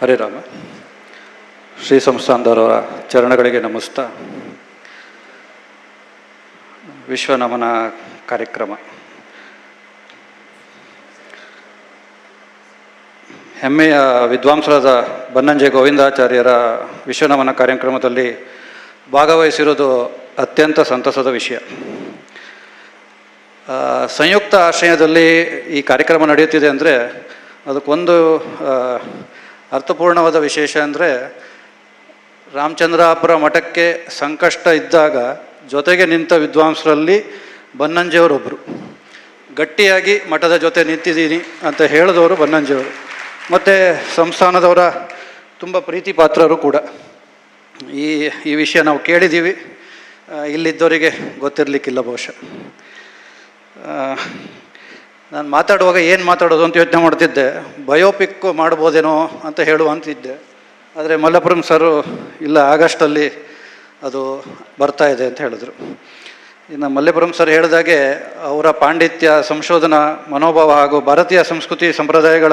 ಹರೇ ರಾಮ. ಶ್ರೀ ಸಂಸ್ಥಾನದವರ ಚರಣಗಳಿಗೆ ನಮಸ್ತಾ. ವಿಶ್ವ ನಮನ ಕಾರ್ಯಕ್ರಮ ಹೆಮ್ಮೆಯ ವಿದ್ವಾಂಸರಾದ ಬನ್ನಂಜೆ ಗೋವಿಂದಾಚಾರ್ಯರ ವಿಶ್ವನಮನ ಕಾರ್ಯಕ್ರಮದಲ್ಲಿ ಭಾಗವಹಿಸಿರೋದು ಅತ್ಯಂತ ಸಂತಸದ ವಿಷಯ. ಸಂಯುಕ್ತ ಆಶ್ರಯದಲ್ಲಿ ಈ ಕಾರ್ಯಕ್ರಮ ನಡೆಯುತ್ತಿದೆ ಅಂದರೆ ಅದಕ್ಕೊಂದು ಅರ್ಥಪೂರ್ಣವಾದ ವಿಶೇಷ ಅಂದರೆ, ರಾಮಚಂದ್ರಾಪುರ ಮಠಕ್ಕೆ ಸಂಕಷ್ಟ ಇದ್ದಾಗ ಜೊತೆಗೆ ನಿಂತ ವಿದ್ವಾಂಸರಲ್ಲಿ ಬನ್ನಂಜೆಯವರೊಬ್ಬರು. ಗಟ್ಟಿಯಾಗಿ ಮಠದ ಜೊತೆ ನಿಂತಿದ್ದೀನಿ ಅಂತ ಹೇಳಿದವರು ಬನ್ನಂಜೆಯವರು. ಮತ್ತು ಸಂಸ್ಥಾನದವರ ತುಂಬ ಪ್ರೀತಿ ಪಾತ್ರರು ಕೂಡ. ಈ ವಿಷಯ ನಾವು ಕೇಳಿದ್ದೀವಿ, ಇಲ್ಲಿದ್ದವರಿಗೆ ಗೊತ್ತಿರಲಿಕ್ಕಿಲ್ಲ ಬಹುಶಃ. ನಾನು ಮಾತಾಡುವಾಗ ಏನು ಮಾತಾಡೋದು ಅಂತ ಯೋಚನೆ ಮಾಡ್ತಿದ್ದೆ. ಬಯೋಪಿಕ್ ಮಾಡ್ಬೋದೇನೋ ಅಂತ ಹೇಳುವಂತಿದ್ದೆ. ಆದರೆ ಮಲ್ಲಪುರಂ ಸರು ಇಲ್ಲ, ಆಗಸ್ಟಲ್ಲಿ ಅದು ಬರ್ತಾ ಇದೆ ಅಂತ ಹೇಳಿದ್ರು. ಇನ್ನು ಮಲ್ಲಪುರಂ ಸರ್ ಹೇಳಿದಾಗೆ ಅವರ ಪಾಂಡಿತ್ಯ, ಸಂಶೋಧನಾ ಮನೋಭಾವ ಹಾಗೂ ಭಾರತೀಯ ಸಂಸ್ಕೃತಿ ಸಂಪ್ರದಾಯಗಳ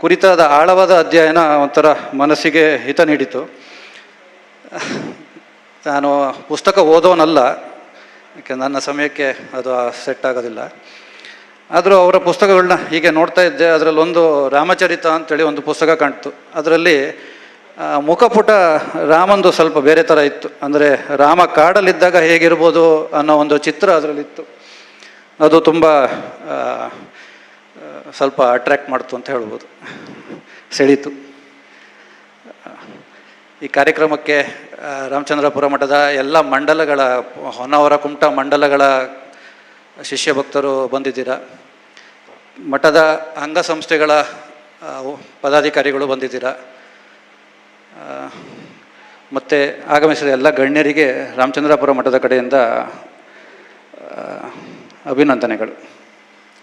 ಕುರಿತಾದ ಆಳವಾದ ಅಧ್ಯಯನ ಒಂಥರ ಮನಸ್ಸಿಗೆ ಹಿತ ನೀಡಿತು. ನಾನು ಪುಸ್ತಕ ಓದೋನಲ್ಲ, ಯಾಕೆ ನನ್ನ ಸಮಯಕ್ಕೆ ಅದು ಸೆಟ್ ಆಗೋದಿಲ್ಲ. ಆದರೂ ಅವರ ಪುಸ್ತಕಗಳನ್ನ ಹೀಗೆ ನೋಡ್ತಾ ಇದ್ದೆ. ಅದರಲ್ಲೊಂದು ರಾಮಚರಿತ ಅಂತೇಳಿ ಒಂದು ಪುಸ್ತಕ ಕಾಣ್ತು. ಅದರಲ್ಲಿ ಮುಖಪುಟ ರಾಮಂದು ಸ್ವಲ್ಪ ಬೇರೆ ಥರ ಇತ್ತು. ಅಂದರೆ ರಾಮ ಕಾಡಲ್ಲಿದ್ದಾಗ ಹೇಗಿರ್ಬೋದು ಅನ್ನೋ ಒಂದು ಚಿತ್ರ ಅದರಲ್ಲಿತ್ತು. ಅದು ತುಂಬ ಸ್ವಲ್ಪ ಅಟ್ರ್ಯಾಕ್ಟ್ ಮಾಡ್ತು ಅಂತ ಹೇಳ್ಬೋದು, ಸೆಳೀತು. ಈ ಕಾರ್ಯಕ್ರಮಕ್ಕೆ ರಾಮಚಂದ್ರಾಪುರ ಮಠದ ಎಲ್ಲ ಮಂಡಲಗಳ, ಹೊನ್ನಾವರ ಕುಮಟಾ ಮಂಡಲಗಳ ಶಿಷ್ಯ ಭಕ್ತರು ಬಂದಿದ್ದೀರಾ. ಮಠದ ಅಂಗಸಂಸ್ಥೆಗಳ ಪದಾಧಿಕಾರಿಗಳು ಬಂದಿದ್ದೀರಾ. ಮತ್ತು ಆಗಮಿಸಿದ ಎಲ್ಲ ಗಣ್ಯರಿಗೆ ರಾಮಚಂದ್ರಾಪುರ ಮಠದ ಕಡೆಯಿಂದ ಅಭಿನಂದನೆಗಳು.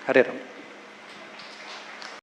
ಹರೇ ರಾಮ.